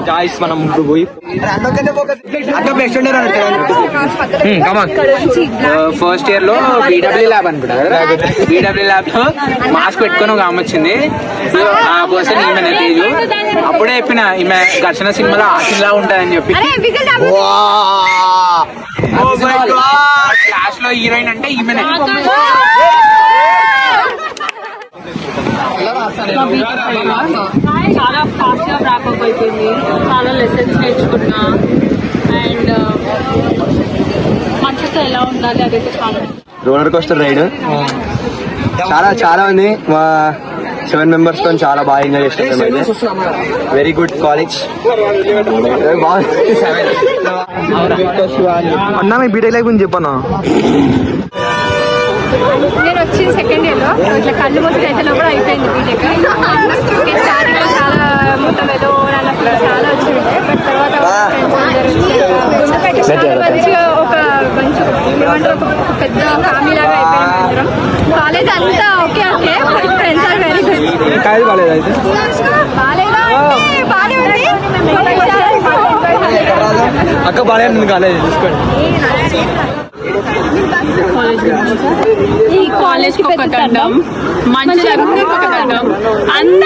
జాయిస్ మనం ముందు పోయి ఫస్ట్ ఇయర్ లో బీడబ్ల్యూ ల్యాబ్ అనుకుంటా కదా, బీడబ్ల్యూ ల్యాబ్ లో మాస్క్ పెట్టుకొని ఒక ఆమె వచ్చింది. ఆ పర్సన్ ఈమె తేజు. అప్పుడే చెప్పిన ఈమె ఘర్షణ సినిమాలో ఆశిలా ఉంటదని చెప్పి. క్లాస్ లో హీరోయిన్ అంటే ఈమెనే. చాలా ఫాస్ట్ గా ర్యాప్ అయిపోయింది. చాలా లెసన్స్ నేర్చుకున్నా. అండ్ మనుషులతో ఎలా ఉండాలి అదైతే చాలా రోలర్ కోస్టర్ రైడ్ చాలా చాలా ఉంది. మా 7 members తో చాలా బాగా ఎంజాయ్ చేస్తాం. Very good college. అన్నా మీ బీటెక్ లైఫ్ గురించి చెప్పన్నా. నేను వచ్చి సెకండ్ ఇయర్ లో ఇట్లా కళ్ళు మూసి అయితే కూడా అయిపోయింది బీటెక్. స్టార్టింగ్ లో చాలా మొత్తం ఏదో చాలా వచ్చింది. బట్ తర్వాత మంచిగా ఒక మంచి ఏమంటారు ఒక పెద్ద ఫ్యామిలీ లాగా అయిపోయింది అందరం. కాలేజ్ అంతా okay okay but friends are very good. బాగాలేదు అయితే బాగాలేదా అంటే బాగానే ఉంది. అక్క బాగాలేదు కాలేజ్ చూసుకోండి. ఈ కాలేజ్ కి ఒక దండం, మంచి ఒక దండం.